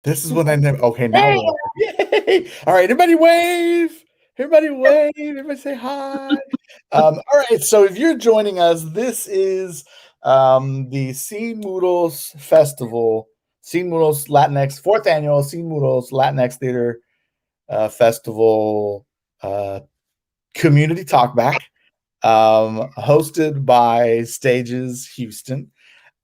This is what I never. Okay, now There we're you live. Yay! All right, everybody wave. Everybody wave. Everybody say hi. All right, so if you're joining us, this is the Sin Muros Festival, Sin Muros Latinx, fourth annual Sin Muros Latinx Theater Festival community talkback, hosted by Stages Houston.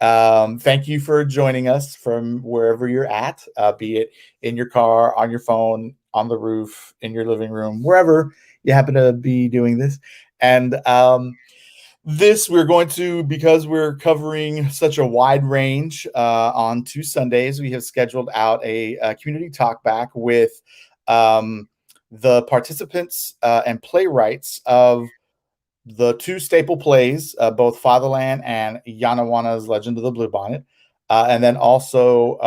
Thank you for joining us from wherever you're at, be it in your car, on your phone, on the roof, in your living room, wherever you happen to be doing this. And this we're going to, because we're covering such a wide range on 2 Sundays, we have scheduled out a community talkback with the participants and playwrights of the 2 staple plays, both Fatherland and Wana's Legend of the Bluebonnet, and then also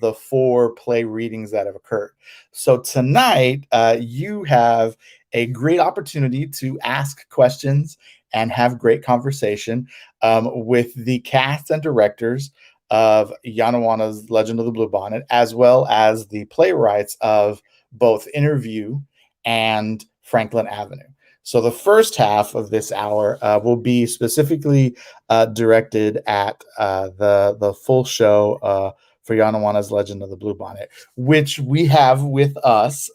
the 4 play readings that have occurred. So tonight, you have a great opportunity to ask questions and have great conversation with the cast and directors of Wana's Legend of the Bluebonnet, as well as the playwrights of both Interview and Franklin Avenue. So the first half of this hour will be specifically directed at the full show for Wana's Legend of the Bluebonnet, which we have with us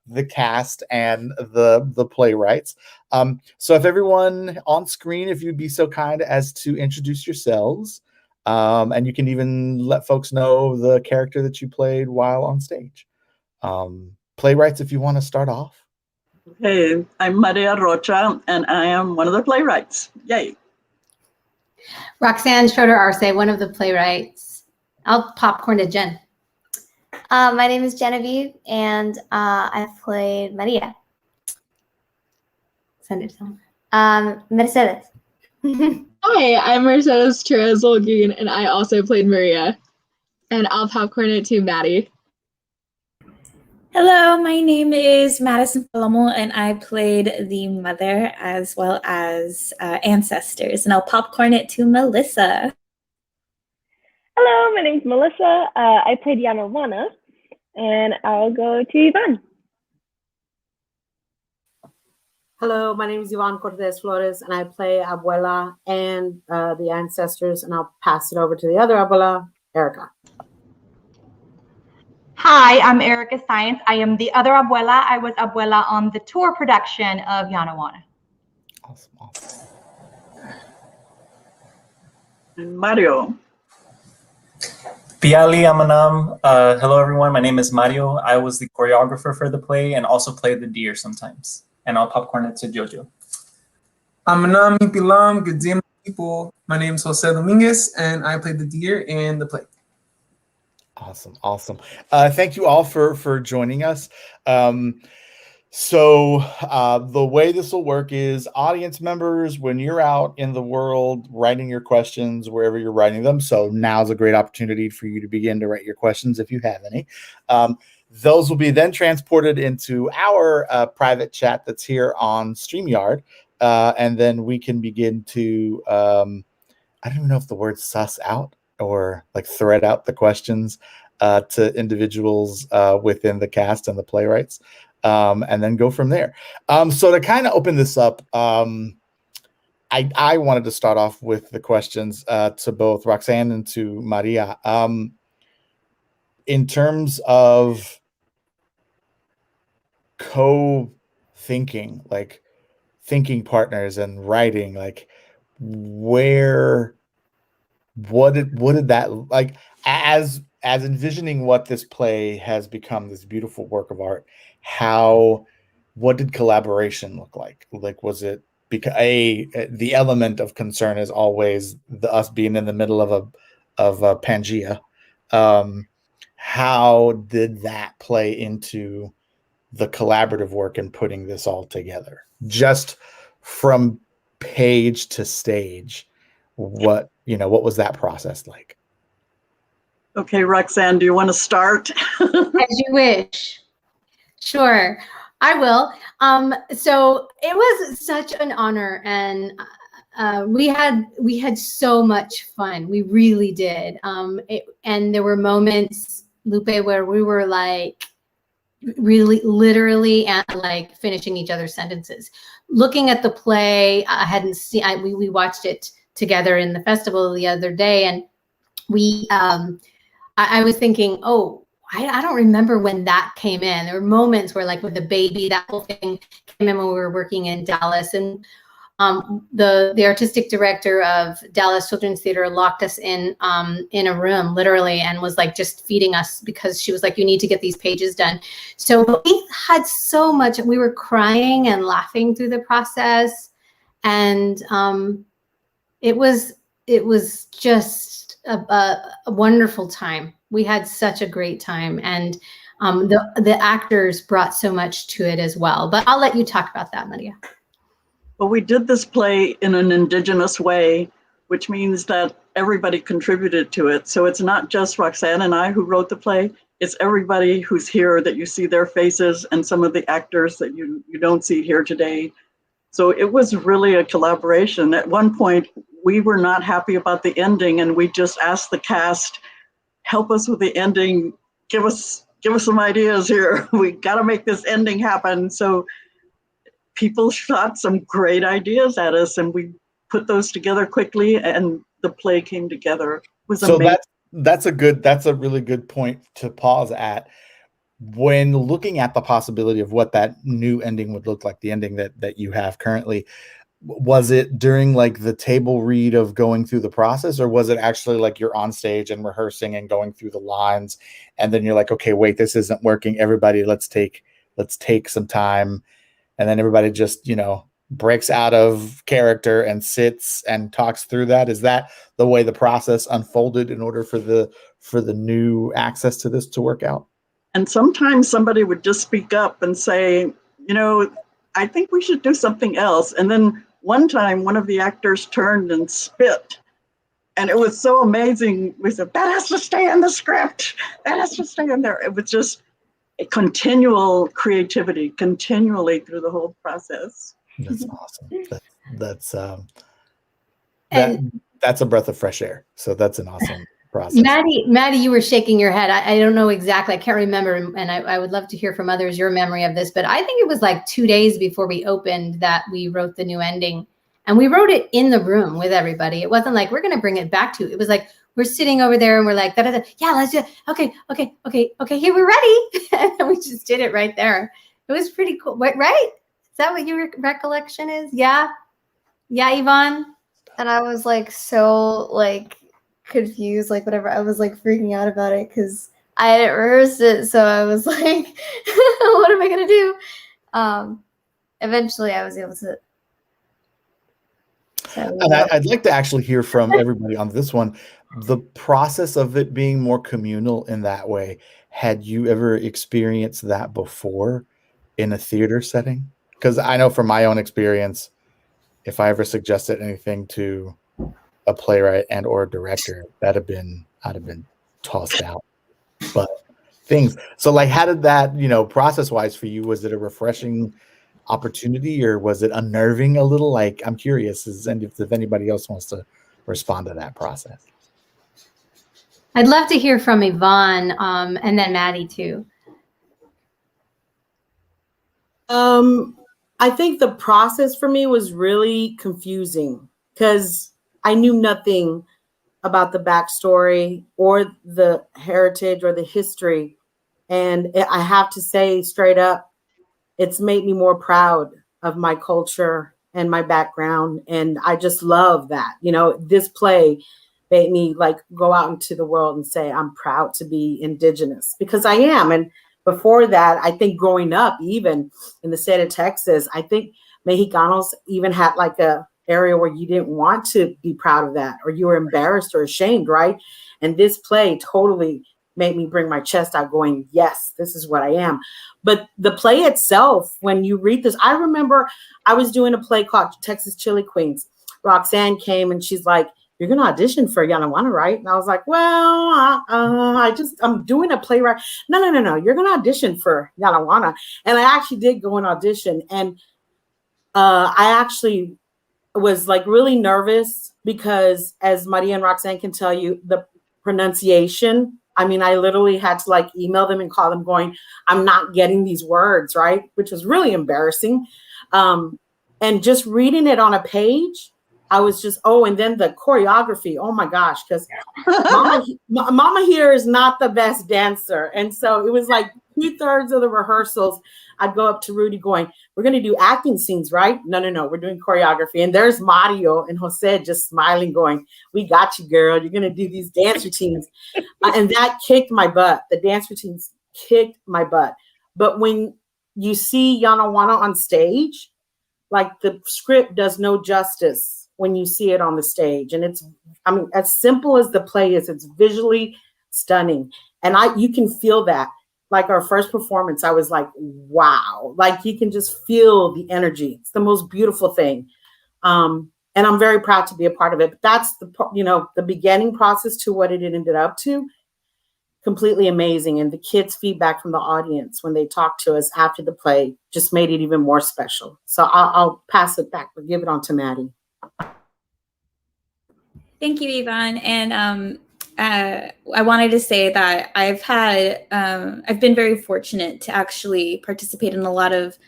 the cast and the playwrights. So if everyone on screen, if you'd be so kind as to introduce yourselves, and you can even let folks know the character that you played while on stage. Playwrights, if you want to start off. Hey, I'm Maria Rocha, and I am one of the playwrights. Yay. Roxanne Schroeder-Arce, one of the playwrights. I'll popcorn to Jen. My name is Genevieve, and I've played Maria. Send it to them. Mercedes. Hi, I'm Mercedes Torres-Olguin, and I also played Maria. And I'll popcorn it to Maddie. Hello, my name is Madison Palomo, and I played the mother as well as ancestors. And I'll popcorn it to Melissa. Hello, my name's Melissa. I played Wana, and I'll go to Yvonne. Hello, my name is Yvonne Cortez Flores, and I play Abuela and the ancestors, and I'll pass it over to the other Abuela, Erica. Hi, I'm Erica Science. I am the other Abuela. I was Abuela on the tour production of Wana. Awesome. And Mario. Piali Amanam. Hello, everyone. My name is Mario. I was the choreographer for the play and also played the deer sometimes. And I'll popcorn it to Jojo. Amanam Pilam, good day, people. My name is Jose Dominguez, and I played the deer in the play. Awesome. Thank you all for joining us. So the way this will work is audience members, when you're out in the world writing your questions, wherever you're writing them, so now's a great opportunity for you to begin to write your questions if you have any. Those will be then transported into our private chat that's here on StreamYard, and then we can begin to, I don't even know if the word suss out or like thread out the questions to individuals within the cast and the playwrights, and then go from there. So to kind of open this up, I wanted to start off with the questions to both Roxanne and to Maria. In terms of co-thinking, like thinking partners and writing, like what did that, like, as envisioning what this play has become, this beautiful work of art, what did collaboration look like? Like, was it, because the element of concern is always us being in the middle of a Pangea. How did that play into the collaborative work and putting this all together, just from page to stage? What was that process like? Okay, Roxanne, do you want to start? As you wish. Sure, I will. So it was such an honor, and we had so much fun. We really did. And there were moments Lupe, where we were like really literally and like finishing each other's sentences. Looking at the play, I hadn't seen, we watched it together in the festival the other day, and we, I was thinking, oh, I don't remember when that came in. There were moments where like with the baby, that whole thing came in when we were working in Dallas, and the artistic director of Dallas Children's Theater locked us in a room literally and was like just feeding us because she was like, you need to get these pages done. So we had so much, we were crying and laughing through the process. And it was just a wonderful time. We had such a great time. And the actors brought so much to it as well. But I'll let you talk about that, Maria. Well, we did this play in an indigenous way, which means that everybody contributed to it. So it's not just Roxanna and I who wrote the play, it's everybody who's here that you see their faces and some of the actors that you don't see here today. So it was really a collaboration. At one point, we were not happy about the ending and we just asked the cast, help us with the ending, give us some ideas here. We gotta make this ending happen. So people shot some great ideas at us and we put those together quickly and the play came together. It was amazing. That's a really good point to pause at. When looking at the possibility of what that new ending would look like, the ending that you have currently, was it during like the table read of going through the process, or was it actually like you're on stage and rehearsing and going through the lines and then you're like, okay, wait, this isn't working, everybody let's take some time, and then everybody just, you know, breaks out of character and sits and talks through that? Is that the way the process unfolded in order for the new access to this to work out? And sometimes somebody would just speak up and say, you know, I think we should do something else. And then one time, one of the actors turned and spit. And it was so amazing. We said, that has to stay in the script. That has to stay in there. It was just a continual creativity, continually through the whole process. That's awesome. That's a breath of fresh air. So that's an awesome process. Maddie, you were shaking your head. I don't know exactly. I can't remember. And I would love to hear from others your memory of this. But I think it was like 2 days before we opened that we wrote the new ending. And we wrote it in the room with everybody. It wasn't like, we're going to bring it back to you. It was like, we're sitting over there and we're like, da, da, da. Yeah, let's do it. Okay, here, we're ready. And we just did it right there. It was pretty cool. Wait, right? Is that what your recollection is? Yeah, Yvonne? And I was like so like confused, like whatever. I was like freaking out about it because I hadn't rehearsed it. So I was like, what am I going to do? Eventually I was able to. And I'd like to actually hear from everybody on this one, the process of it being more communal in that way. Had you ever experienced that before in a theater setting? Because I know from my own experience, if I ever suggested anything to a playwright and or a director, I'd have been tossed out. But things, so like, how did that, you know, process wise for you, was it a refreshing opportunity or was it unnerving a little? Like, I'm curious if anybody else wants to respond to that process. I'd love to hear from Yvonne and then Maddie too. I think the process for me was really confusing because I knew nothing about the backstory or the heritage or the history. And I have to say straight up, it's made me more proud of my culture and my background. And I just love that. You know, this play made me like go out into the world and say, I'm proud to be Indigenous, because I am. And before that, I think growing up, even in the state of Texas, I think Mexicanos even had like a area where you didn't want to be proud of that, or you were embarrassed or ashamed, right? And this play totally made me bring my chest out going, yes, this is what I am. But the play itself, when you read this, I remember I was doing a play called Texas Chili Queens. Roxanne came and she's like, you're going to audition for Wana, right? And I was like, well, I'm doing a playwright. No. You're going to audition for Wana. And I actually did go and audition. And I actually was like really nervous because, as Maria and Roxanne can tell you, the pronunciation I mean, I literally had to like email them and call them going, I'm not getting these words, right? Which was really embarrassing. And just reading it on a page, I was just, and then the choreography, oh my gosh, because Mama here is not the best dancer. And so it was like 2/3 of the rehearsals, I'd go up to Rudy going, we're going to do acting scenes, right? No, we're doing choreography. And there's Mario and Jose just smiling, going, we got you, girl. You're going to do these dance routines. And that kicked my butt. The dance routines kicked my butt. But when you see Yana Wana on stage, like the script does no justice when you see it on the stage. And it's, I mean, as simple as the play is, it's visually stunning. And you can feel that. Like our first performance, I was like, wow, like you can just feel the energy. It's the most beautiful thing. And I'm very proud to be a part of it. But that's the beginning process to what it ended up to. Completely amazing. And the kids' feedback from the audience when they talked to us after the play just made it even more special. So I'll pass it back, but give it on to Maddie. Thank you, Yvonne. And I wanted to say that I've been very fortunate to actually participate in a lot of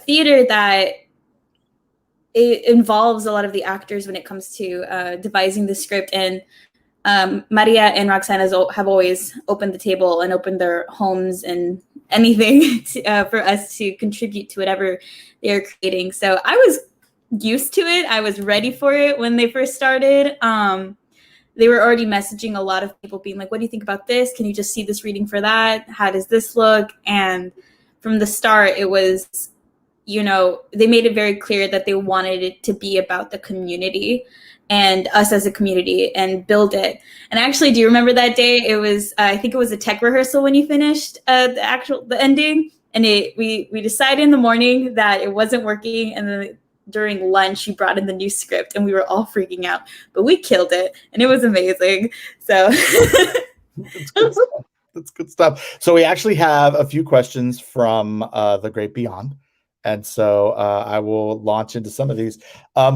theater that it involves a lot of the actors when it comes to devising the script. And Maria and Roxanna have always opened the table and opened their homes and anything for us to contribute to whatever they're creating. So I was used to it. I was ready for it when they first started. They were already messaging a lot of people being like, what do you think about this? Can you just see this reading for that? How does this look? And from the start, it was, they made it very clear that they wanted it to be about the community and us as a community and build it. And actually, do you remember that day? It was, I think it was a tech rehearsal when you finished the ending. And we decided in the morning that it wasn't working. And then during lunch, you brought in the new script and we were all freaking out, but we killed it and it was amazing. So That's good stuff. That's good stuff. So we actually have a few questions from the Great Beyond. And so I will launch into some of these.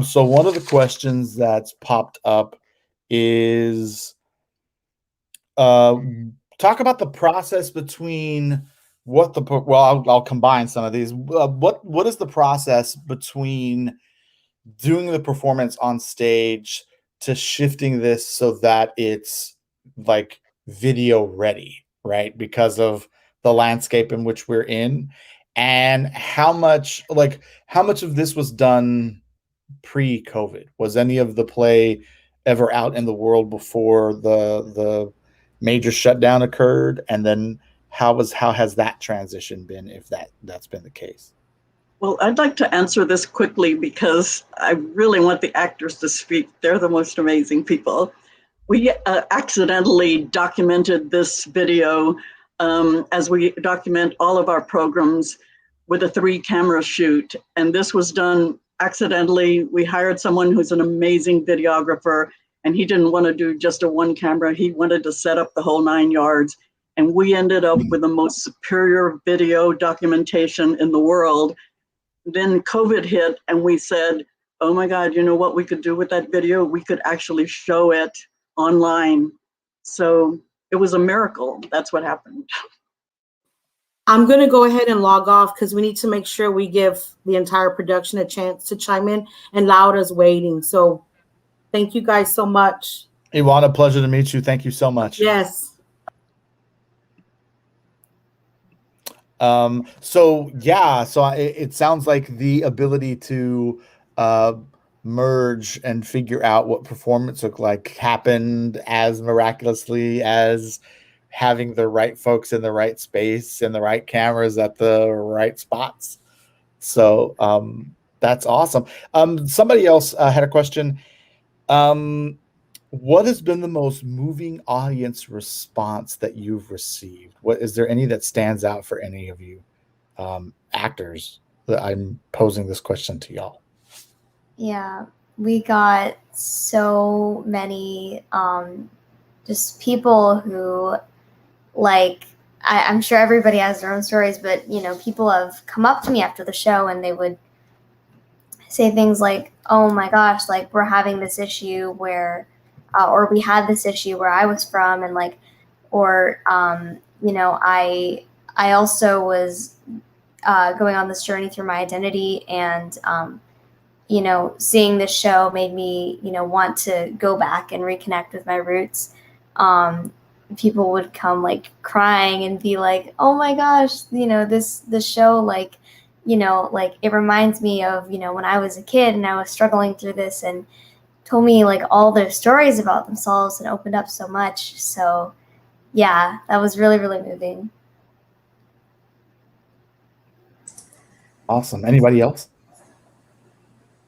So one of the questions that's popped up is talk about the process between I'll combine some of these. What is the process between doing the performance on stage to shifting this so that it's like video ready, right? Because of the landscape in which we're in, and how much of this was done pre-COVID? Was any of the play ever out in the world before the major shutdown occurred? And then how has that transition been, if that's been the case? Well, I'd like to answer this quickly because I really want the actors to speak. They're the most amazing people. We accidentally documented this video as we document all of our programs with a 3-camera shoot. And this was done accidentally. We hired someone who's an amazing videographer, and he didn't want to do just a 1 camera. He wanted to set up the whole 9 yards. And we ended up with the most superior video documentation in the world. Then COVID hit and we said, oh my God, you know what we could do with that video? We could actually show it online. So it was a miracle. That's what happened. I'm going to go ahead and log off because we need to make sure we give the entire production a chance to chime in, and Laura's waiting. So thank you guys so much. Wana, pleasure to meet you. Thank you so much. Yes. So it sounds like the ability to merge and figure out what performance looked like happened as miraculously as having the right folks in the right space and the right cameras at the right spots. So that's awesome. Somebody else had a question. What has been the most moving audience response that you've received? Is there any that stands out for any of you actors? That I'm posing this question to y'all. Yeah, we got so many just people who, like, I'm sure everybody has their own stories, but people have come up to me after the show and they would say things like, oh my gosh, like we're having this issue where or we had this issue where I was from, and like or you know, I also was going on this journey through my identity, and you know, seeing this show made me, you know, want to go back and reconnect with my roots. People would come like crying and be like, "Oh my gosh, you know, this show, like, you know, like it reminds me of, you know, when I was a kid and I was struggling through this," and told me like all their stories about themselves and opened up so much. So yeah, that was really, really moving. Awesome. Anybody else?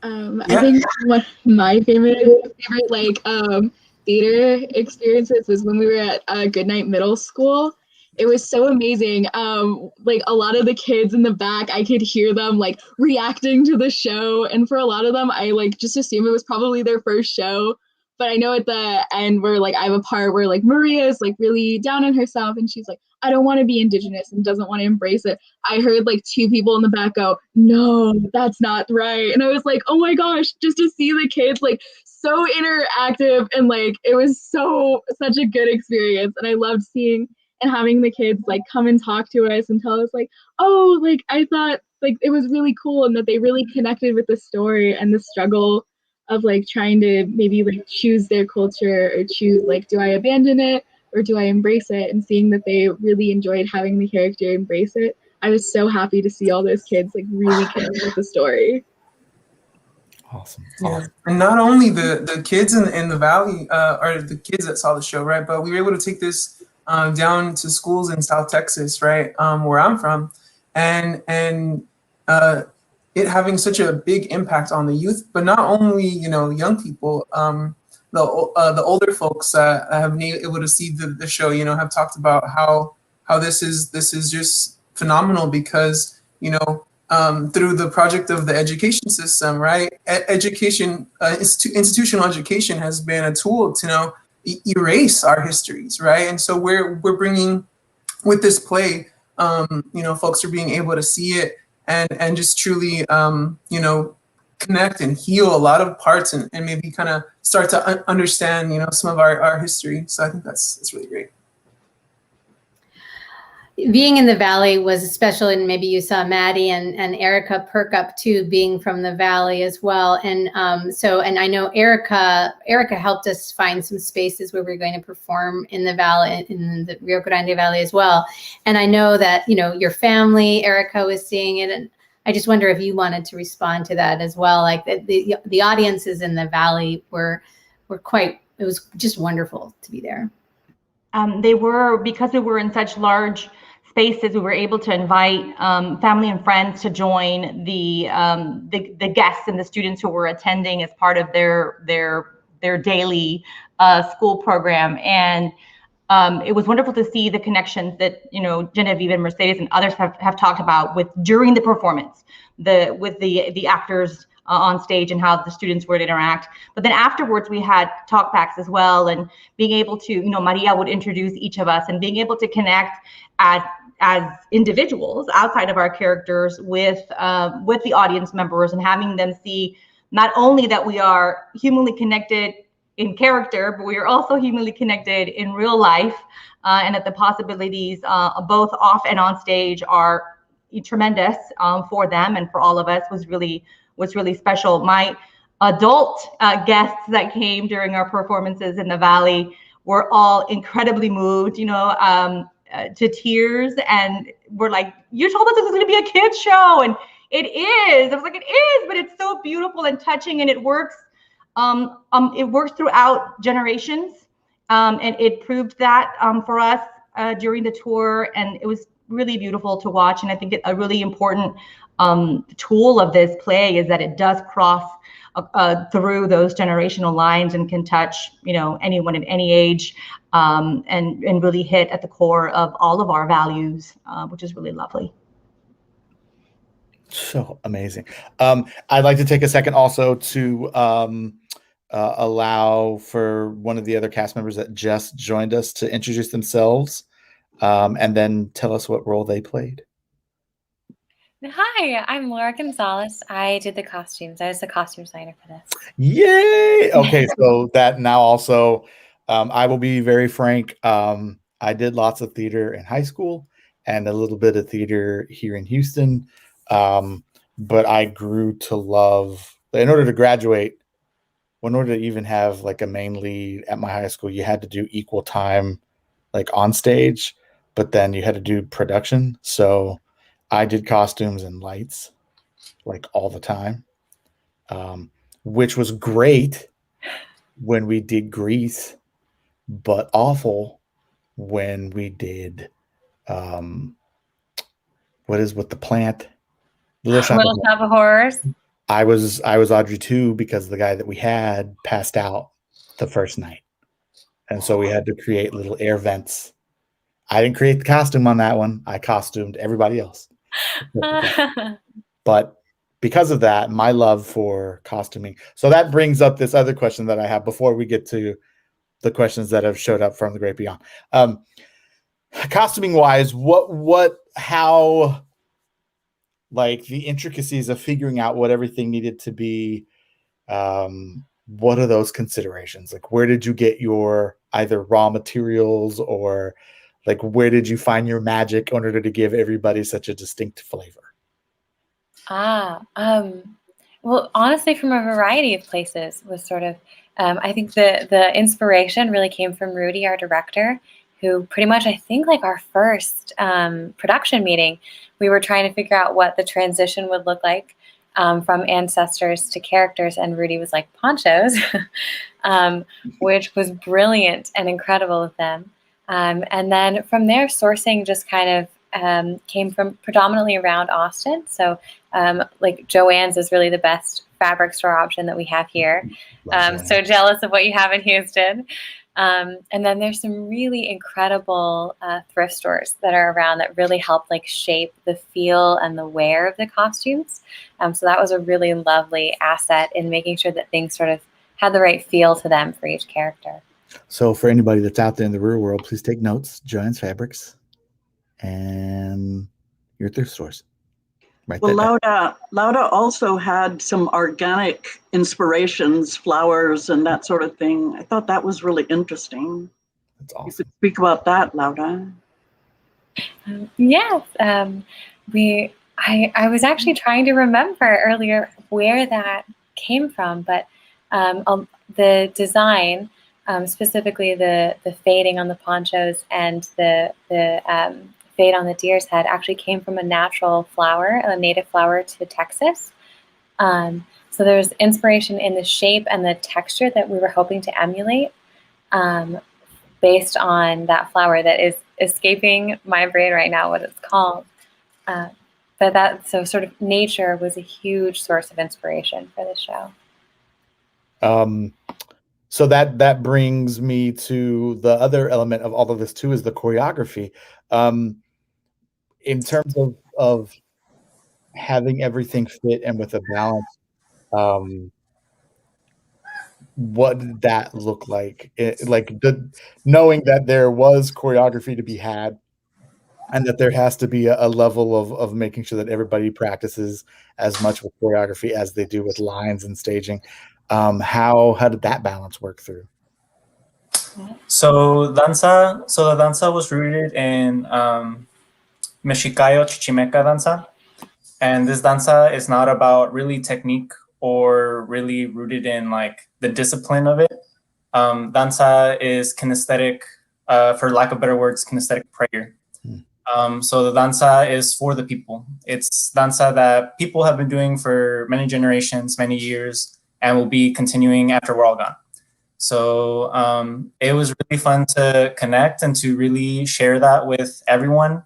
I think one of my favorite like theater experiences was when we were at Goodnight Middle School. It was so amazing. Like a lot of the kids in the back, I could hear them like reacting to the show, and for a lot of them, I like just assumed it was probably their first show. But I know at the end where like I have a part where like Maria is like really down on herself, and she's like, I don't want to be Indigenous, and doesn't want to embrace it. I heard like two people in the back go, no, that's not right. And I was like, oh my gosh, just to see the kids like so interactive, and like it was such a good experience. And I loved seeing and having the kids like come and talk to us and tell us like, oh, like I thought like it was really cool, and that they really connected with the story and the struggle of like trying to maybe like choose their culture, or choose like, do I abandon it or do I embrace it? And seeing that they really enjoyed having the character embrace it, I was so happy to see all those kids like really connect with the story. Awesome. Yeah, and not only the kids in the valley, or the kids that saw the show, right? But we were able to take this down to schools in South Texas, right, where I'm from, and it having such a big impact on the youth, but not only, you know, young people. The older folks that have been able to see the show, you know, have talked about how this is just phenomenal, because, you know, through the project of the education system, right? Institutional education has been a tool to, you know, erase our histories, right? And so we're bringing, with this play, you know, folks are being able to see it and just truly, you know, connect and heal a lot of parts, and maybe kind of start to understand, you know, some of our history. So I think that's really great. Being in the Valley was special, and maybe you saw Maddie and Erica perk up too, being from the Valley as well. And and I know Erica helped us find some spaces where we're going to perform in the Valley, in the Rio Grande Valley as well. And I know that, you know, your family, Erica, was seeing it, and I just wonder if you wanted to respond to that as well. Like the audiences in the Valley were quite, it was just wonderful to be there. They were, because we were in such large spaces, we were able to invite family and friends to join the guests and the students who were attending as part of their daily school program. And it was wonderful to see the connections that, you know, Genevieve and Mercedes and others have talked about during the performance, with the actors on stage, and how the students would interact. But then afterwards we had talkbacks as well, and being able to, you know, Maria would introduce each of us, and being able to connect as individuals outside of our characters with the audience members, and having them see not only that we are humanly connected in character, but we are also humanly connected in real life, and that the possibilities both off and on stage are tremendous for them and for all of us was really special. My adult guests that came during our performances in the Valley were all incredibly moved, you know, to tears, and we're like, you told us this was going to be a kids show, and it is. I was like, it is, but it's so beautiful and touching, and it works. It works throughout generations, and it proved that for us during the tour, and it was really beautiful to watch. And I think a really important tool of this play is that it does cross through those generational lines, and can touch, you know, anyone at any age, and really hit at the core of all of our values, which is really lovely. So amazing. I'd like to take a second also to allow for one of the other cast members that just joined us to introduce themselves, and then tell us what role they played. Hi, I'm Laura Gonzalez. I did the costumes. I was the costume designer for this. Yay! Okay, so that now also, I will be very frank. I did lots of theater in high school and a little bit of theater here in Houston. But I grew to love, in order to graduate, in order to even have like a main lead at my high school, you had to do equal time like on stage, but then you had to do production. So I did costumes and lights like all the time, which was great when we did Grease, but awful when we did what is with the plant? Little Shop Little Shop of Horrors. I was Audrey too, because the guy that we had passed out the first night. And so we had to create little air vents. I didn't create the costume on that one. I costumed everybody else. But because of that, my love for costuming. So that brings up this other question that I have before we get to the questions that have showed up from the great beyond. Costuming wise, how, like the intricacies of figuring out what everything needed to be. What are those considerations? Like, where did you get your either raw materials, or like where did you find your magic in order to give everybody such a distinct flavor? Well, honestly, from a variety of places was sort of, I think the inspiration really came from Rudy, our director, who pretty much, I think like our first production meeting, we were trying to figure out what the transition would look like from ancestors to characters, and Rudy was like, ponchos, which was brilliant and incredible with them. And then from there, sourcing just kind of came from predominantly around Austin. So like Joann's is really the best fabric store option that we have here. So jealous of what you have in Houston. And then there's some really incredible thrift stores that are around that really help like shape the feel and the wear of the costumes. So that was a really lovely asset in making sure that things sort of had the right feel to them for each character. So for anybody that's out there in the real world, please take notes. Joann's Fabrics and your thrift stores. Right. Well, Lauda also had some organic inspirations, flowers and that sort of thing. I thought that was really interesting. That's awesome. You could speak about that, Lauda. Yes. I was actually trying to remember earlier where that came from, but the design, specifically the fading on the ponchos and the fade on the deer's head, actually came from a natural flower, a native flower to Texas. So there's inspiration in the shape and the texture that we were hoping to emulate based on that flower that is escaping my brain right now, what it's called. So sort of nature was a huge source of inspiration for this show. So that brings me to the other element of all of this too, is the choreography. In terms of having everything fit and with a balance, what did that look like? Knowing that there was choreography to be had, and that there has to be a level of making sure that everybody practices as much with choreography as they do with lines and staging. How did that balance work through? So the danza was rooted in Mexicayo Chichimeca danza. And this danza is not about really technique or really rooted in like the discipline of it. Danza is kinesthetic, for lack of better words, kinesthetic prayer. So the danza is for the people. It's danza that people have been doing for many generations, many years, and will be continuing after we're all gone. So it was really fun to connect and to really share that with everyone,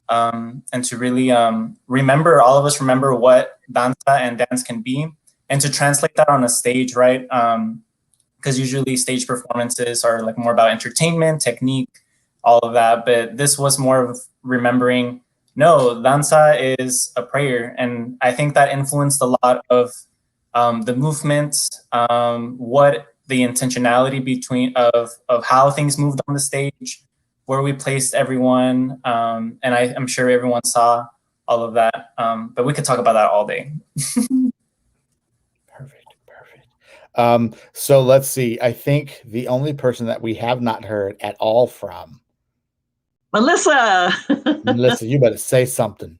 and to really remember, all of us remember what danza and dance can be, and to translate that on a stage, right? Because usually stage performances are like more about entertainment, technique, all of that. But this was more of remembering, no, danza is a prayer. And I think that influenced a lot of the movement, what the intentionality of how things moved on the stage, where we placed everyone. And I'm sure everyone saw all of that. But we could talk about that all day. So let's see. I think the only person that we have not heard at all from Melissa. Melissa, you better say something.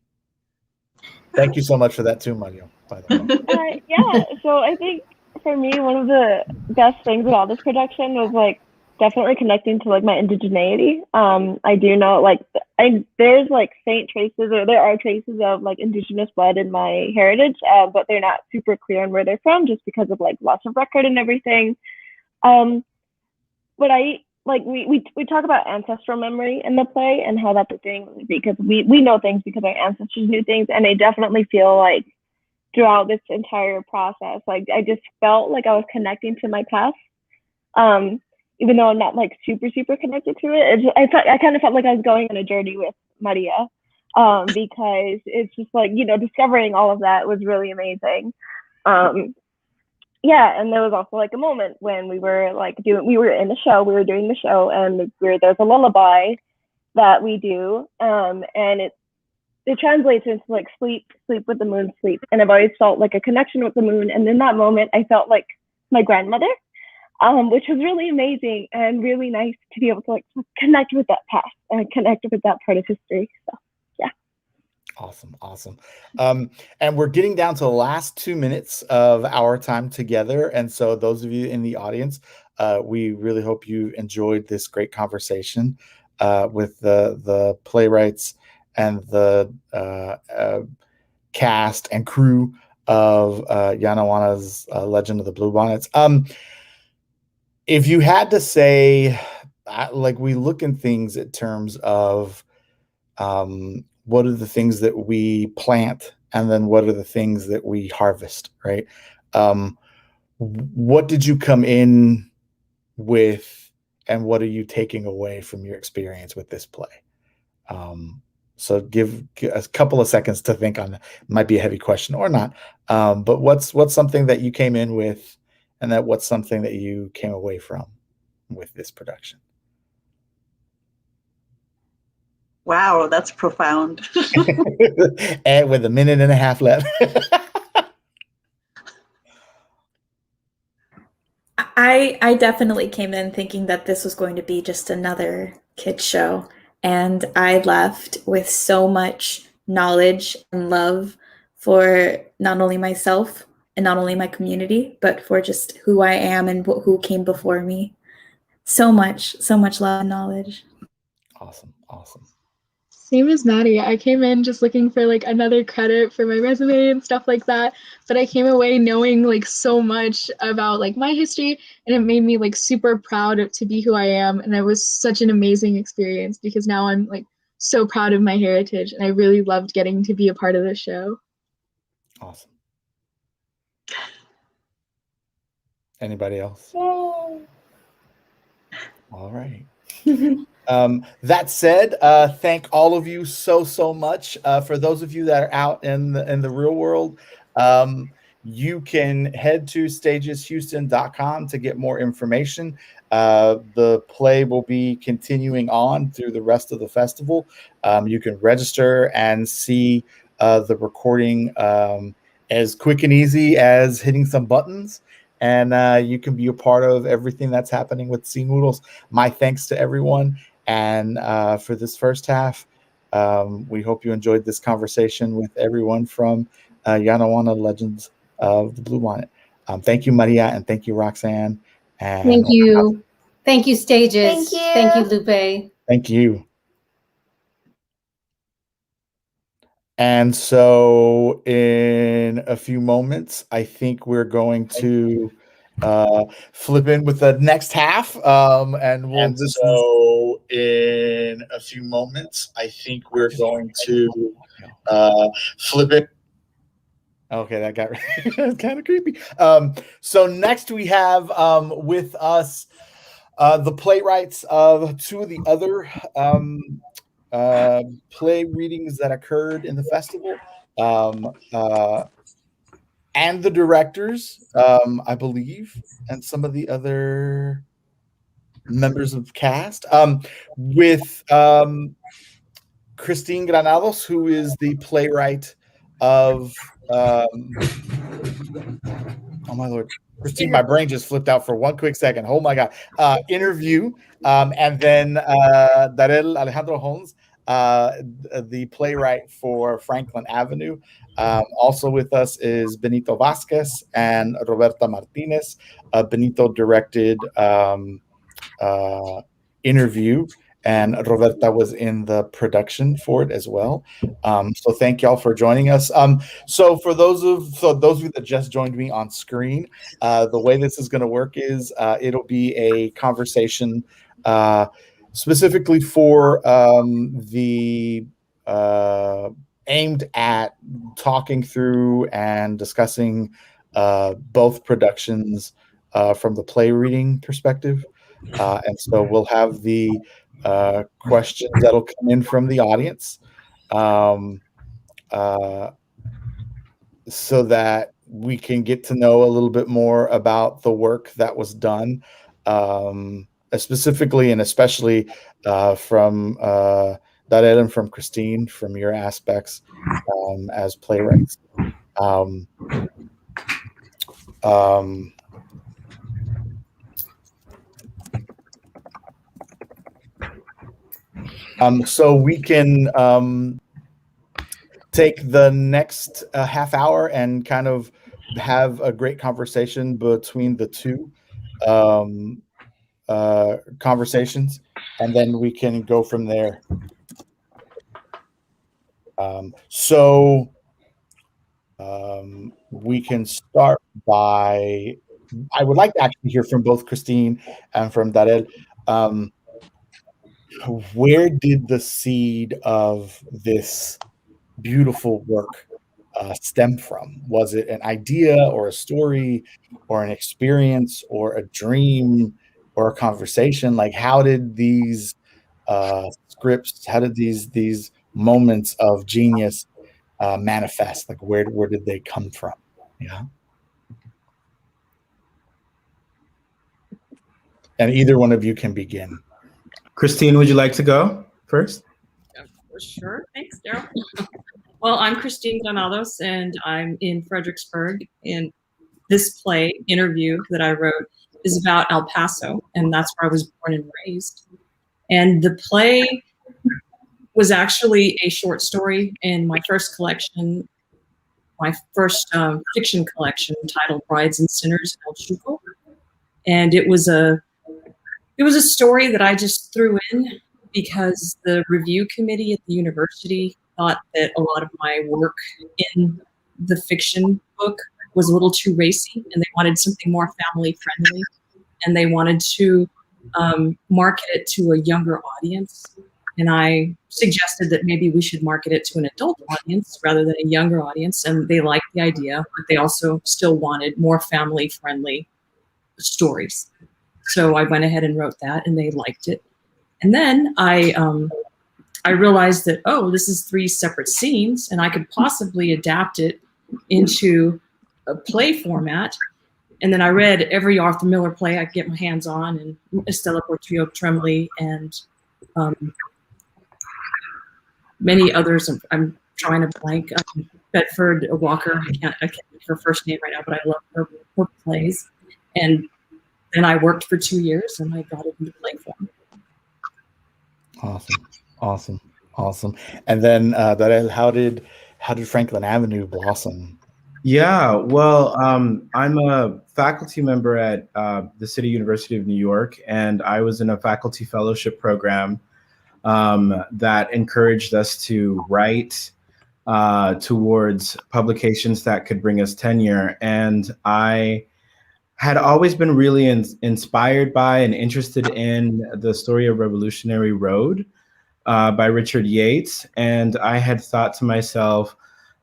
Thank you so much for that too, Mario, by the way. Yeah, so I think for me, one of the best things about this production was like definitely connecting to like my indigeneity. I do know like there's like faint traces, or there are traces of like indigenous blood in my heritage, but they're not super clear on where they're from, just because of like loss of record and everything. But I like we talk about ancestral memory in the play and how that's a thing, because we know things because our ancestors knew things, and I definitely feel like throughout this entire process, like I just felt like I was connecting to my past, even though I'm not like super connected to it. I kind of felt like I was going on a journey with Maria, because it's just like, you know, discovering all of that was really amazing. Yeah, and there was also like a moment when we were doing the show, and there's a lullaby that we do, and it translates into like sleep with the moon, sleep. And I've always felt like a connection with the moon. And in that moment, I felt like my grandmother, which was really amazing and really nice to be able to like connect with that past and connect with that part of history. So, yeah. Awesome. And we're getting down to the last 2 minutes of our time together. And so those of you in the audience, we really hope you enjoyed this great conversation with the playwrights and the cast and crew of Yana Wana's Legend of the Bluebonnets. If you had to say, like, we look in things in terms of what are the things that we plant, and then what are the things that we harvest, right? What did you come in with, and what are you taking away from your experience with this play? So give a couple of seconds to think on that. It might be a heavy question or not. But what's something that you came in with, and what's something that you came away from with this production? Wow, that's profound. And with a minute and a half left. I definitely came in thinking that this was going to be just another kids show. And I left with so much knowledge and love for not only myself and not only my community, but for just who I am and who came before me. So much love and knowledge. Awesome. Same as Maddie. I came in just looking for like another credit for my resume and stuff like that. But I came away knowing like so much about like my history, and it made me like super proud to be who I am. And it was such an amazing experience, because now I'm like so proud of my heritage, and I really loved getting to be a part of the show. Awesome. Anybody else? Yay. All right. That said, thank all of you so much. For those of you that are out in the real world, you can head to stageshouston.com to get more information. The play will be continuing on through the rest of the festival. You can register and see the recording as quick and easy as hitting some buttons. And you can be a part of everything that's happening with Scene Muros. My thanks to everyone. And for this first half, we hope you enjoyed this conversation with everyone from Yana Wana Legends of the Bluebonnet. Thank you, Maria, and thank you, Roxanne. And thank you. Thank you, Stages. Thank you. Thank you, Lupe. Thank you. And so in a few moments, I think we're going to flip in with the next half. And so in a few moments, I think we're going to flip it. Okay, that got kind of creepy. So next we have with us the playwrights of two of the other play readings that occurred in the festival, and the directors, I believe, and some of the other members of cast, with Christine Granados, who is the playwright of Oh my Lord. Christine, my brain just flipped out for one quick second. Oh my God. Interview. And then Darrel Alejandro Holnes, the playwright for Franklin Avenue. Also with us is Benito Vasquez and Roberta Martinez. Benito directed Interview, and Roberta was in the production for it as well. So thank y'all for joining us. So for those of you that just joined me on screen, the way this is going to work is it'll be a conversation specifically for the aimed at talking through and discussing both productions from the play reading perspective. And so we'll have the questions that'll come in from the audience so that we can get to know a little bit more about the work that was done, specifically and especially from Darrel and from Christine, from your aspects as playwrights. So we can take the next half hour and kind of have a great conversation between the two conversations, and then we can go from there. We can start by, I would like to actually hear from both Christine and from Darrel. Where did the seed of this beautiful work stem from? Was it an idea or a story or an experience or a dream or a conversation? Like, how did these scripts, how did these moments of genius manifest? Like, where did they come from? Yeah. And either one of you can begin. Christine, would you like to go first? Sure. Thanks, Darrel. Well, I'm Christine Granados, and I'm in Fredericksburg. And this play, Interview, that I wrote is about El Paso, and that's where I was born and raised. And the play was actually a short story in my first collection, my first fiction collection titled Brides and Sinners El Chuco. And it was a story that I just threw in because the review committee at the university thought that a lot of my work in the fiction book was a little too racy, and they wanted something more family friendly, and they wanted to market it to a younger audience. And I suggested that maybe we should market it to an adult audience rather than a younger audience, and they liked the idea, but they also still wanted more family friendly stories. So I went ahead and wrote that, and they liked it. And then I realized that, oh, this is 3 separate scenes, and I could possibly adapt it into a play format. And then I read every Arthur Miller play I could get my hands on, and Estella Portillo Tremblay, and many others. I'm trying to blank. Bedford Walker. I can't think her first name right now, but I love her plays. And then I worked for 2 years, and I got it into play form. Awesome. And then Darrel, how did Franklin Avenue blossom? Yeah, well, I'm a faculty member at the City University of New York, and I was in a faculty fellowship program that encouraged us to write towards publications that could bring us tenure. And I had always been really inspired by and interested in the story of Revolutionary Road by Richard Yates. And I had thought to myself,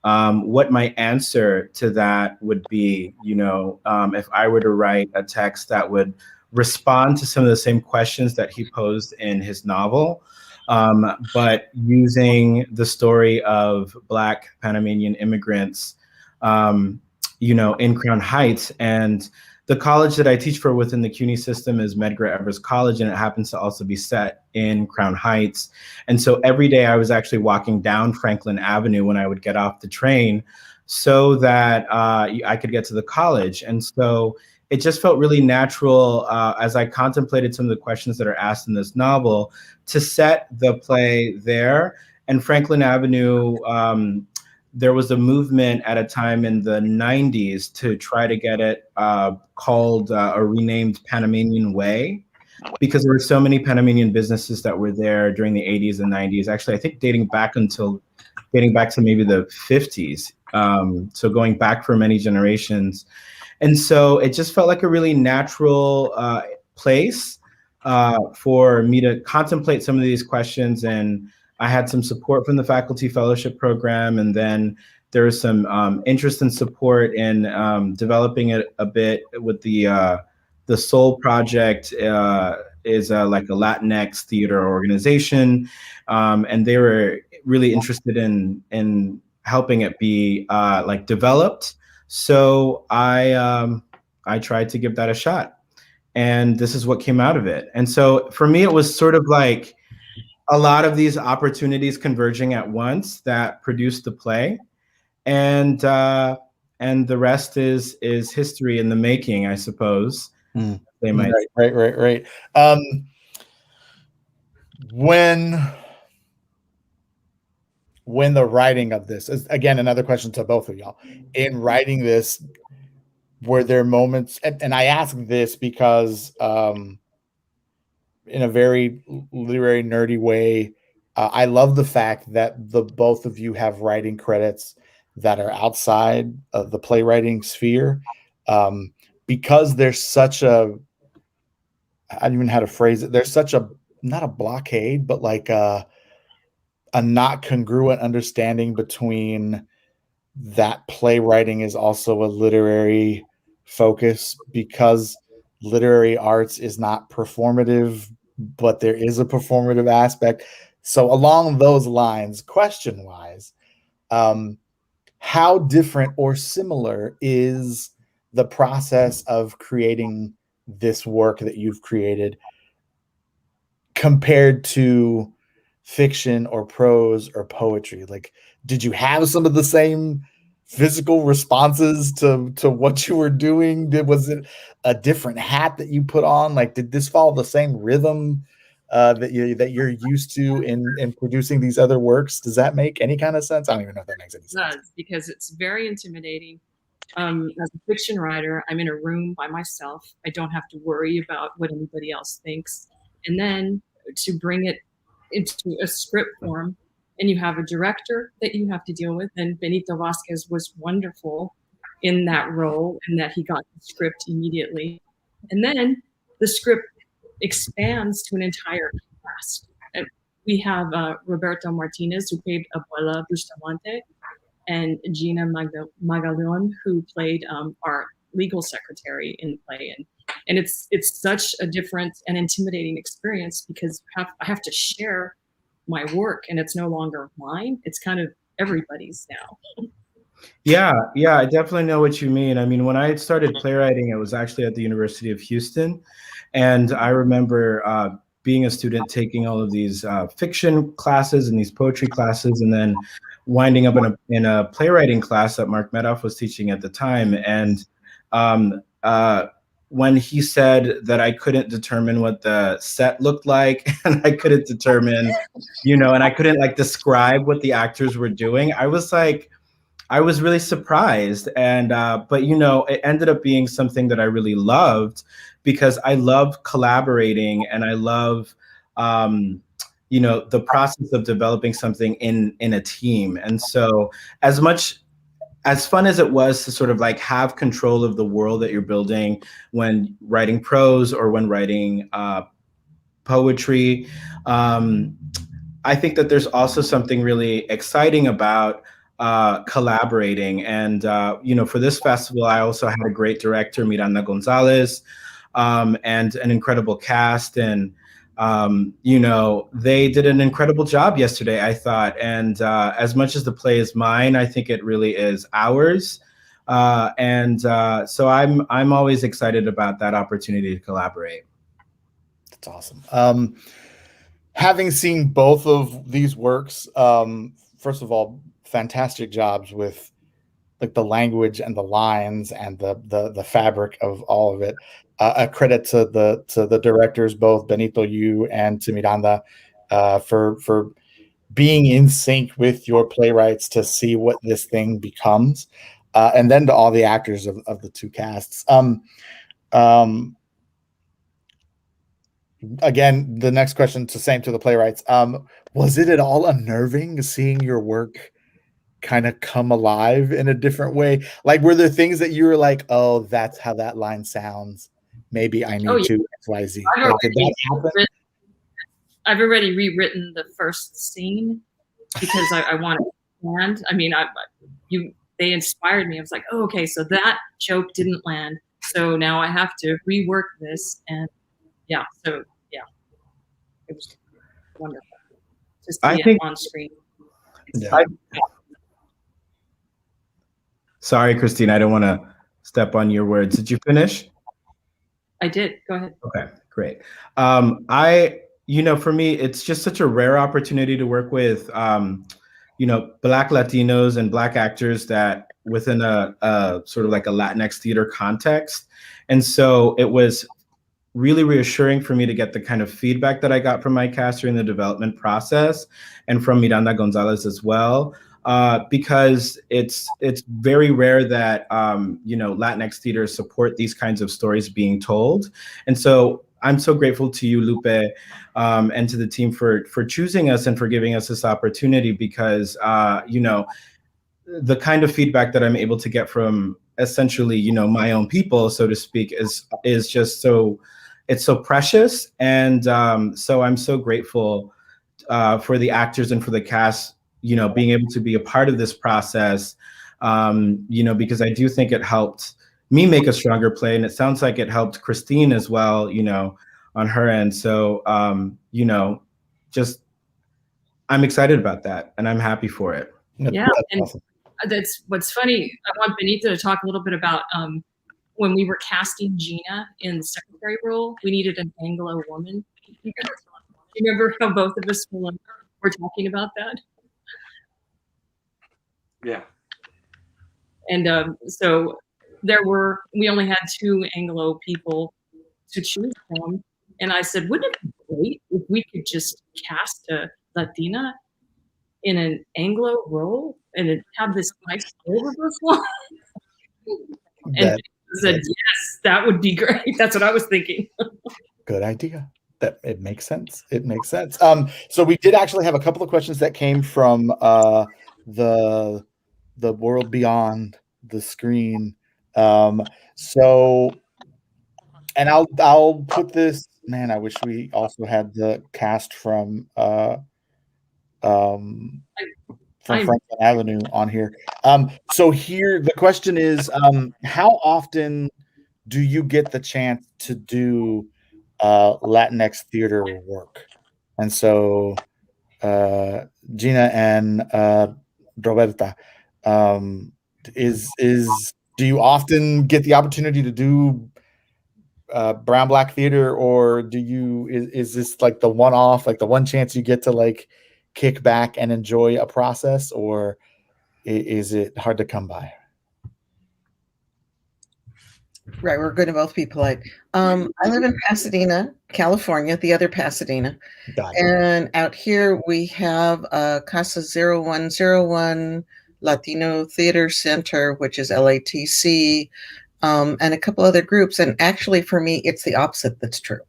what my answer to that would be, if I were to write a text that would respond to some of the same questions that he posed in his novel, but using the story of Black Panamanian immigrants, in Crown Heights. And the college that I teach for within the CUNY system is Medgar Evers College, and it happens to also be set in Crown Heights. And so every day I was actually walking down Franklin Avenue when I would get off the train, so that I could get to the college. And so it just felt really natural as I contemplated some of the questions that are asked in this novel to set the play there. And Franklin Avenue, there was a movement at a time in the 90s to try to get it called or renamed Panamanian Way, because there were so many Panamanian businesses that were there during the 80s and 90s. Actually, I think dating back to maybe the 50s. So going back for many generations. And so it just felt like a really natural place for me to contemplate some of these questions. And I had some support from the faculty fellowship program. And then there was some interest and support in developing it a bit with the Soul Project is like a Latinx theater organization. And they were really interested in helping it be like developed. So I tried to give that a shot, and this is what came out of it. And so for me, it was sort of like a lot of these opportunities converging at once that produced the play, and the rest is history in the making, I suppose. They might. Right. When the writing of this is, again, another question to both of y'all, in writing this, were there moments, and I ask this because in a very literary nerdy way, I love the fact that the both of you have writing credits that are outside of the playwriting sphere, because there's such a, I don't even know how to phrase it, there's such a, not a blockade, but like a not congruent understanding between that playwriting is also a literary focus, because literary arts is not performative, but there is a performative aspect. So along those lines, question-wise, how different or similar is the process of creating this work that you've created compared to fiction or prose or poetry? Like, did you have some of the same physical responses to what you were doing? Was it a different hat that you put on? Like, did this follow the same rhythm that you're used to in producing these other works? Does that make any kind of sense? I don't even know if that makes any sense. It does, because it's very intimidating. As a fiction writer, I'm in a room by myself. I don't have to worry about what anybody else thinks. And then to bring it into a script form, and you have a director that you have to deal with, and Benito Vasquez was wonderful in that role, and that he got the script immediately. And then the script expands to an entire cast. And we have Roberto Martinez, who played Abuela Bustamante, and Gina Magallon, who played our legal secretary in the play. And it's such a different and intimidating experience, because I have to share my work, and it's no longer mine. It's kind of everybody's now. Yeah, I definitely know what you mean. I mean, when I started playwriting, it was actually at the University of Houston. And I remember being a student taking all of these fiction classes and these poetry classes, and then winding up in a playwriting class that Mark Medoff was teaching at the time. And when he said that I couldn't determine what the set looked like, and I couldn't determine, and I couldn't like describe what the actors were doing, I was really surprised. And but it ended up being something that I really loved, because I love collaborating, and I love the process of developing something in a team. And so as fun as it was to sort of like have control of the world that you're building when writing prose or when writing poetry, I think that there's also something really exciting about collaborating. And, for this festival, I also had a great director, Miranda Gonzalez, and an incredible cast. And, they did an incredible job yesterday, I thought. And as much as the play is mine, I think it really is ours. So I'm always excited about that opportunity to collaborate. That's awesome. Having seen both of these works, first of all, fantastic jobs with like the language and the lines and the fabric of all of it. A credit to the directors, both Benito Yu and to Miranda, for being in sync with your playwrights to see what this thing becomes, and then to all the actors of the two casts. Again, the next question, to same to the playwrights. Was it at all unnerving seeing your work kind of come alive in a different way? Like, were there things that you were like, oh, that's how that line sounds, maybe I need to XYZ? Like, did that happen? I've already rewritten the first scene because I want to land. I mean, they inspired me. I was like, oh, okay, so that joke didn't land, so now I have to rework this. And yeah, so yeah, it was wonderful to see it on screen. Yeah. Sorry, Christine, I don't want to step on your words. Did you finish? I did. Go ahead. Okay, great. For me, it's just such a rare opportunity to work with, Black Latinos and Black actors that within a sort of like a Latinx theater context. And so it was really reassuring for me to get the kind of feedback that I got from my cast during the development process and from Miranda Gonzalez as well. Because it's very rare that Latinx theaters support these kinds of stories being told. And so I'm so grateful to you, Lupe, and to the team for choosing us and for giving us this opportunity, because the kind of feedback that I'm able to get from essentially my own people, so to speak, is just so, it's so precious. And so I'm so grateful for the actors and for the cast, being able to be a part of this process, because I do think it helped me make a stronger play, and it sounds like it helped Christine as well, on her end. So, just I'm excited about that, and I'm happy for it. Yeah, and that's what's funny. I want Benito to talk a little bit about when we were casting Gina in the secretary role, we needed an Anglo woman. You remember how both of us were talking about that? Yeah. And so we only had 2 Anglo people to choose from. And I said, wouldn't it be great if we could just cast a Latina in an Anglo role and have this nice reversal? And she said, yes, that would be great. That's what I was thinking. Good idea. That it makes sense. It makes sense. So we did actually have a couple of questions that came from the world beyond the screen. And I'll put this. Man, I wish we also had the cast from Franklin Avenue on here. So here the question is, how often do you get the chance to do Latinx theater work? And so Gina and Roberta, do you often get the opportunity to do brown Black theater, or is this like the one-off, like the one chance you get to like kick back and enjoy a process, or is it hard to come by? Right, we're going to both be polite. I live in Pasadena, California, the other Pasadena. Gotcha. And out here we have Casa 0101 Latino Theater Center, which is LATC, and a couple other groups. And actually for me, it's the opposite that's true.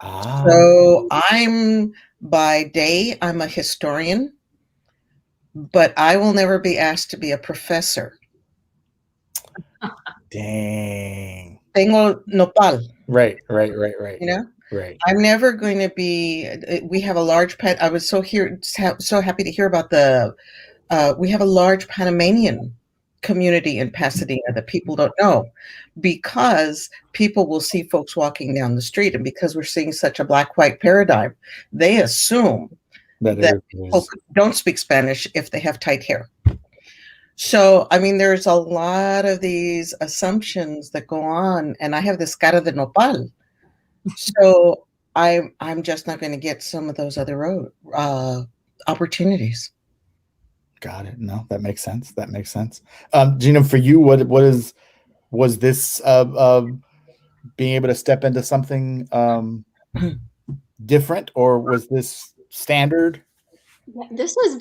So by day, I'm a historian, but I will never be asked to be a professor. Dang. Tengo nopal. Right. Right. I'm never going to be, we have a large I was so happy to hear about we have a large Panamanian community in Pasadena that people don't know, because people will see folks walking down the street, and because we're seeing such a Black-white paradigm, they assume that people don't speak Spanish if they have tight hair. So, I mean, there's a lot of these assumptions that go on, and I have this cara de nopal. So I'm just not going to get some of those other opportunities. Got it. No, that makes sense. That makes sense. Gina, for you, was this being able to step into something different, or was this standard? This was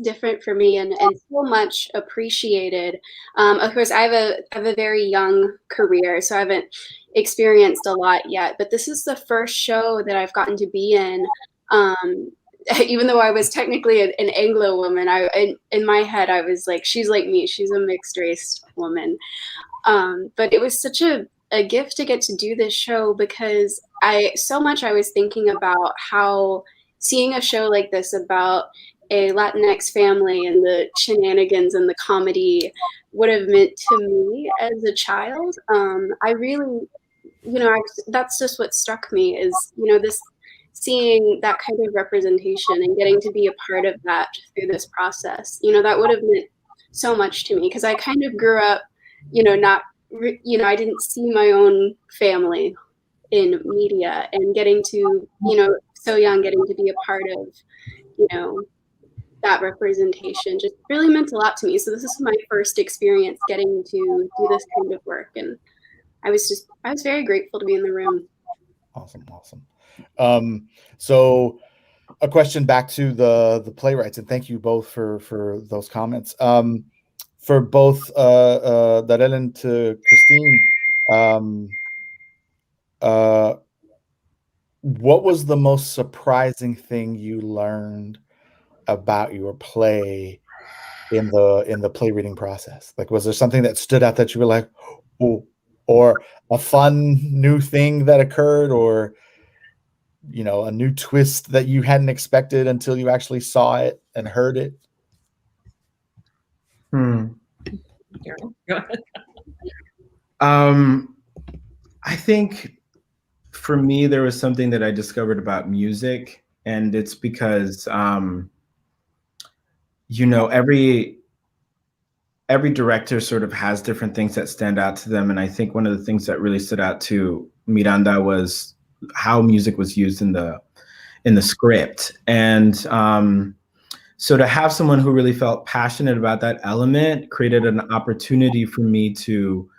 different for me and so much appreciated. Of course, I have a very young career, so I haven't experienced a lot yet. But this is the first show that I've gotten to be in. Even though I was technically an Anglo woman, in my head I was like, she's like me, she's a mixed race woman. But it was such a gift to get to do this show, because I was thinking about how seeing a show like this about a Latinx family and the shenanigans and the comedy would have meant to me as a child. I really, that's just what struck me is, this seeing that kind of representation and getting to be a part of that through this process, that would have meant so much to me, because I kind of grew up, I didn't see my own family in media, and getting to, so young, getting to be a part of, that representation just really meant a lot to me. So this is my first experience getting to do this kind of work, and I was very grateful to be in the room. Awesome. So a question back to the playwrights, and thank you both for those comments. For both Darrel and to Christine, what was the most surprising thing you learned about your play in the play reading process? Like, was there something that stood out that you were like, oh, or a fun new thing that occurred, or a new twist that you hadn't expected until you actually saw it and heard it? Go ahead. I think for me, there was something that I discovered about music, and it's because every director sort of has different things that stand out to them, and I think one of the things that really stood out to Miranda was how music was used in the script. And so to have someone who really felt passionate about that element created an opportunity for me to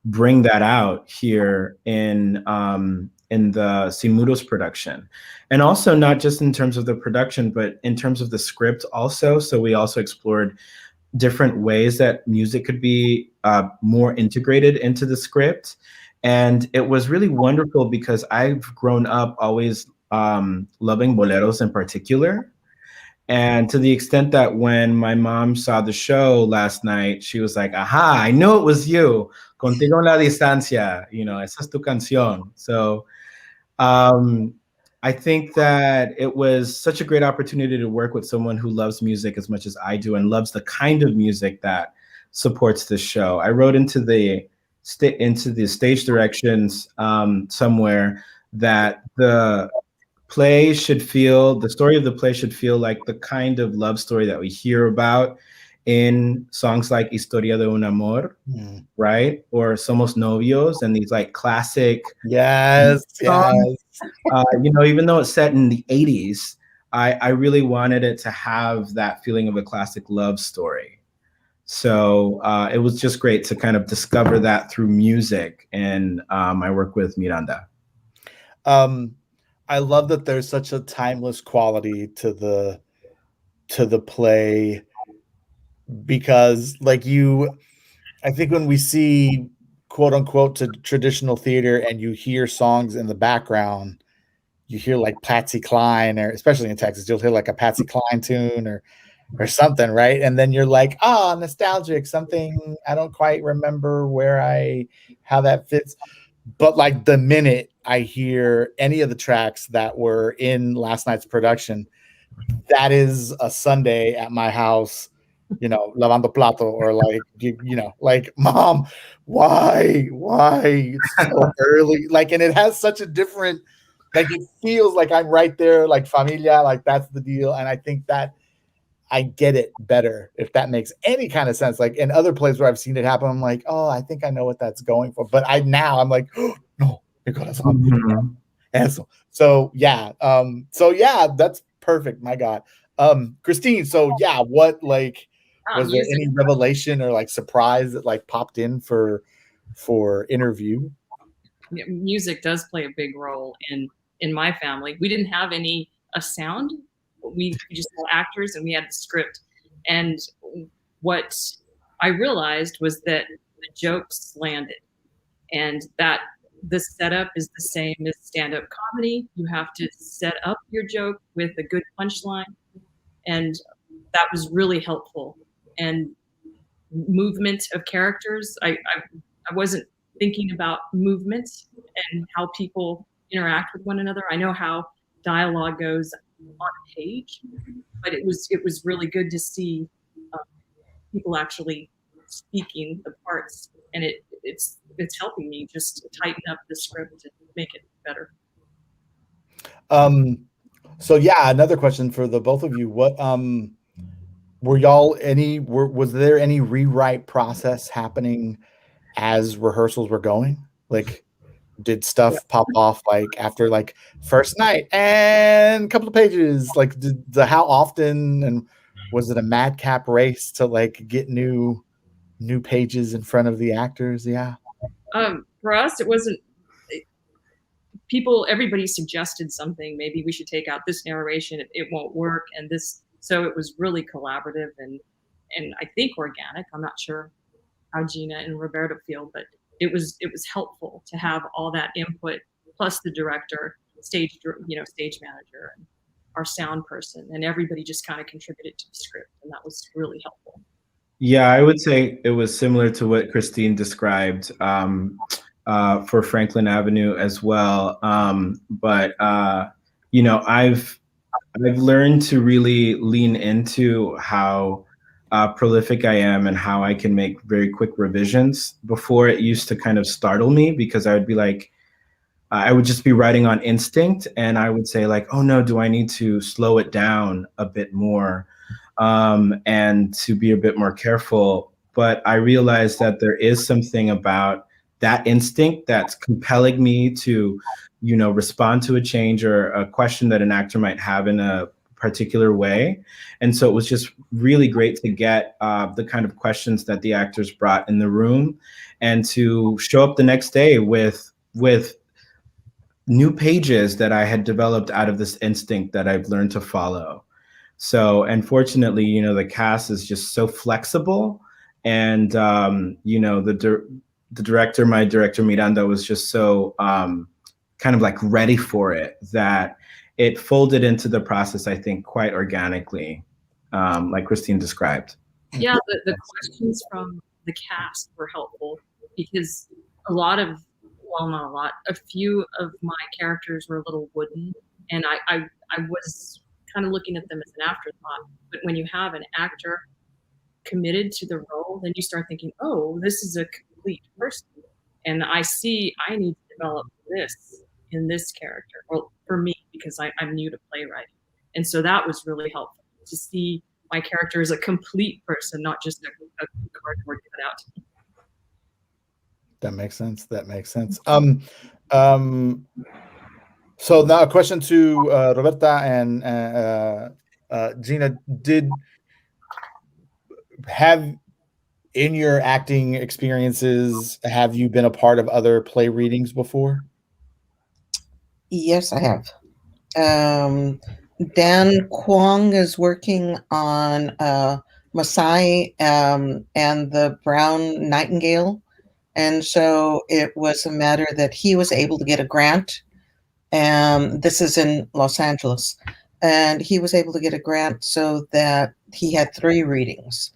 bring that out here in the Sin Muros production. And also not just in terms of the production, but in terms of the script also. So we also explored different ways that music could be more integrated into the script. And it was really wonderful because I've grown up always loving boleros in particular. And to the extent that when my mom saw the show last night, she was like, aha, I knew it was you. Contigo en la distancia, esa es tu canción. So I think that it was such a great opportunity to work with someone who loves music as much as I do and loves the kind of music that supports this show. I wrote into the stage directions somewhere that the story of the play should feel like the kind of love story that we hear about in songs like Historia de un Amor, right? Or Somos Novios, and these like classic songs. Even though it's set in the 80s, I really wanted it to have that feeling of a classic love story. So it was just great to kind of discover that through music and my work with Miranda. I love that there's such a timeless quality to the play, because I think when we see quote unquote to traditional theater and you hear songs in the background, you hear like Patsy Cline, or especially in Texas, you'll hear like a Patsy Cline tune or something, right? And then you're like, nostalgic, something I don't quite remember how that fits. But like the minute I hear any of the tracks that were in last night's production, that is a Sunday at my house, lavando plato, or like, Mom, why it's so early? Like, and it has such a different, like, it feels like I'm right there, like familia, like that's the deal. And I think that I get it better, if that makes any kind of sense. Like in other plays where I've seen it happen, I'm like, oh, I think I know what that's going for. But I'm like, oh, no, so yeah, that's perfect. My God. Christine, so yeah, what like was there Music. any revelation or like surprise that like popped in for interview? Music does play a big role in my family. We didn't have any sound. We just had actors and we had the script. And what I realized was that the jokes landed, and that the setup is the same as stand-up comedy. You have to set up your joke with a good punchline, and that was really helpful. And movement of characters, I wasn't thinking about movement and how people interact with one another. I know how dialogue goes on a page, but it was really good to see people actually speaking the parts, and it's helping me just tighten up the script and make it better. So yeah, another question for the both of you. What were y'all was there any rewrite process happening as rehearsals were going? Like, did stuff pop off like after like first night and a couple of pages? Like, how often, and was it a madcap race to like get new pages in front of the actors? Yeah. For us, it wasn't. Everybody suggested something. Maybe we should take out this narration. It won't work, and this. So it was really collaborative and I think organic. I'm not sure how Gina and Roberto feel, but it was helpful to have all that input, plus the director, stage manager, and our sound person, and everybody just kind of contributed to the script, and that was really helpful. Yeah, I would say it was similar to what Christine described for Franklin Avenue as well. But you know, I've learned to really lean into how prolific I am and how I can make very quick revisions. Before, it used to kind of startle me because I would be like, I would just be writing on instinct, and I would say like, oh no, do I need to slow it down a bit more and to be a bit more careful? But I realized that there is something about that instinct that's compelling me to, you know, respond to a change or a question that an actor might have in a particular way. And so it was just really great to get the kind of questions that the actors brought in the room, and to show up the next day with new pages that I had developed out of this instinct that I've learned to follow. So, and fortunately, you know, the cast is just so flexible, and you know, the director, my director Miranda, was just so kind of like ready for it, that it folded into the process, I think, quite organically, like Christine described. Yeah, the questions from the cast were helpful, because a few of my characters were a little wooden, and I was kind of looking at them as an afterthought. But when you have an actor committed to the role, then you start thinking, oh, this is a complete person, and I need to develop this in this character. Well, for me, because I'm new to playwriting, and so that was really helpful to see my character as a complete person, not just a cardboard cutout. That makes sense. So now a question to Roberta and Gina. In your acting experiences, have you been a part of other play readings before? Yes, I have. Dan Kwong is working on Masai and the Brown Nightingale. And so it was a matter that he was able to get a grant. This is in Los Angeles. And he was able to get a grant so that he had 3 readings.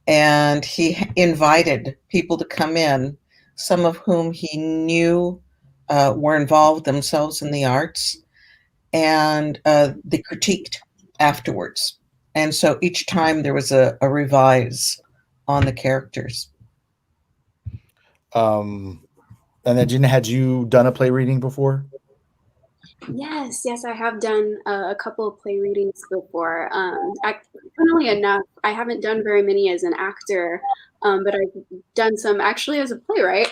And he invited people to come in, some of whom he knew were involved themselves in the arts, and they critiqued afterwards. And so each time there was a revise on the characters. And then Gina, had you done a play reading before? Yes, I have done a couple of play readings before. Funnily enough, I haven't done very many as an actor, but I've done some actually as a playwright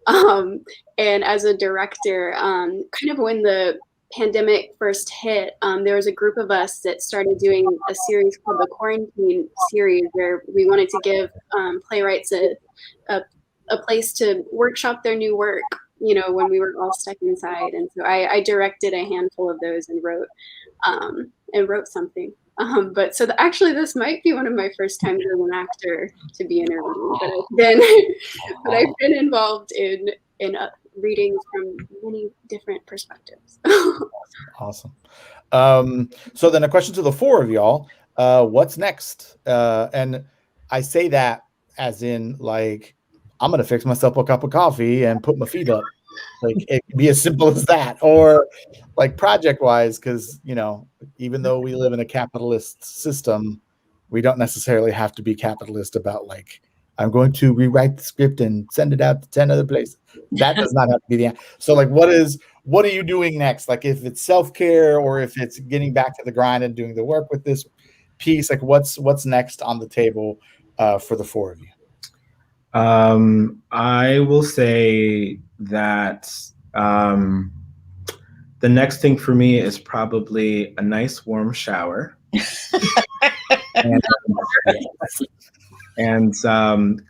and as a director. Kind of when the pandemic first hit, there was a group of us that started doing a series called the Quarantine Series, where we wanted to give playwrights a place to workshop their new work, you know, when we were all stuck inside. And so I directed a handful of those and wrote something. But so actually, this might be one of my first times as an actor to be interviewed. But I've been involved in readings from many different perspectives. Awesome. So then a question to the four of y'all. What's next? And I say that as in, like, I'm going to fix myself a cup of coffee and put my feet up. Like, it can be as simple as that. Or like project-wise, because, you know, even though we live in a capitalist system, we don't necessarily have to be capitalist about, like, I'm going to rewrite the script and send it out to 10 other places. That does not have to be the answer. So, like, what are you doing next? Like, if it's self-care or if it's getting back to the grind and doing the work with this piece, like, what's next on the table for the four of you? I will say that the next thing for me is probably a nice warm shower. and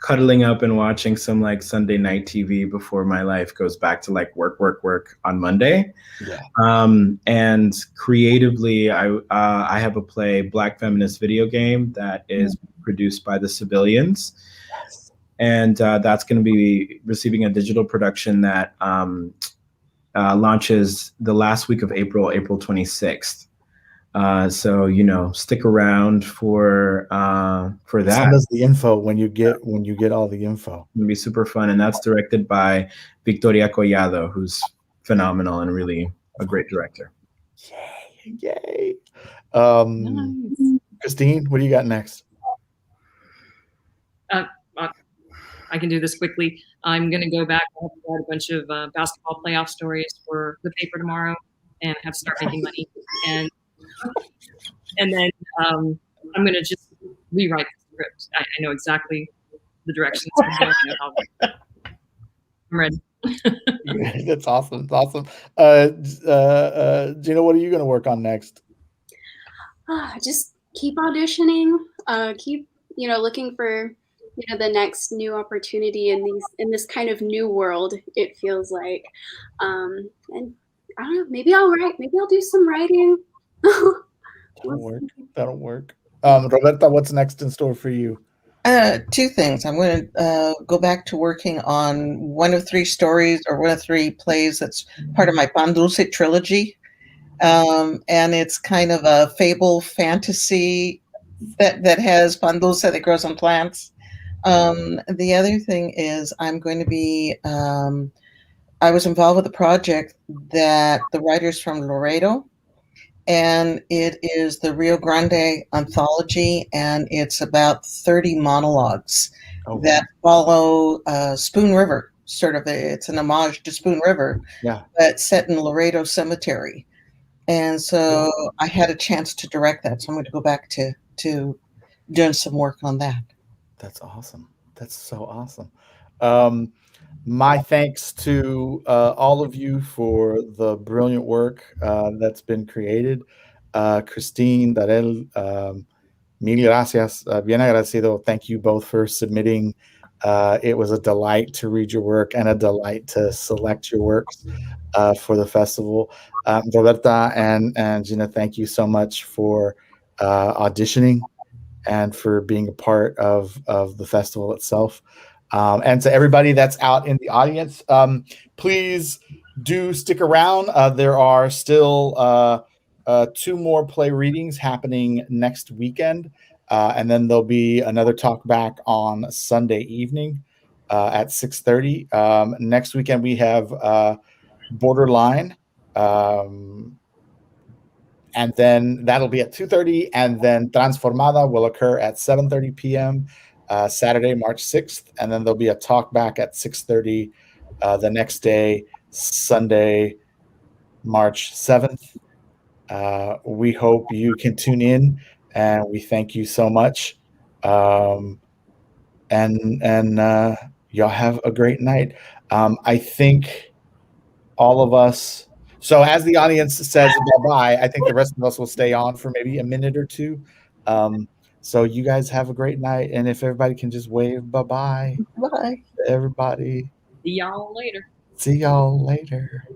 cuddling up and watching some like Sunday night TV before my life goes back to like work on Monday. Yeah. And creatively, I have a play, Black Feminist Video Game, that is produced by the Civilians. And that's going to be receiving a digital production that launches the last week of April 26th. So, you know, stick around for that. Send us the info when you get all the info. It'll be super fun, and that's directed by Victoria Collado, who's phenomenal and really a great director. Yay! Nice. Christine, what do you got next? I can do this quickly. I'm going to go back and write a bunch of basketball playoff stories for the paper tomorrow, and have to start making money. And then I'm going to just rewrite the script. I know exactly the direction it's going. I'm ready. That's awesome. That's awesome. Gina, what are you going to work on next? Just keep auditioning. Keep looking for the next new opportunity in this kind of new world. It feels like, and I don't know. Maybe I'll write. Maybe I'll do some writing. That'll work. Roberta, what's next in store for you? Two things. I'm going to go back to working on one of three stories or one of three plays that's part of my Pan Dulce trilogy. And it's kind of a fable fantasy that has pan dulce that grows on plants. The other thing is I'm going to be, I was involved with a project that the writers from Laredo, and it is the Rio Grande anthology, and it's about 30 monologues that follow Spoon River, sort of. It's an homage to Spoon River, but set in Laredo Cemetery. And so I had a chance to direct that, so I'm going to go back to doing some work on that. That's awesome. That's so awesome. My thanks to all of you for the brilliant work that's been created. Christine, Darrel, mil gracias. Bien agradecido. Thank you both for submitting. It was a delight to read your work and a delight to select your works for the festival. Roberta and Gina, thank you so much for auditioning and for being a part of the festival itself. And to everybody that's out in the audience, please do stick around. There are still 2 more play readings happening next weekend. And then there'll be another Talkback on Sunday evening at 6:30. Next weekend, we have Borderline. And then that'll be at 2:30. And then Transformada will occur at 7:30 p.m. Saturday, March 6th. And then there'll be a Talkback at 6:30 the next day, Sunday, March 7th. We hope you can tune in, and we thank you so much. And y'all have a great night. I think all of us, So as the audience says bye-bye, I think the rest of us will stay on for maybe a minute or two. So you guys have a great night. And if everybody can just wave bye-bye. Bye. To everybody. See y'all later. See y'all later.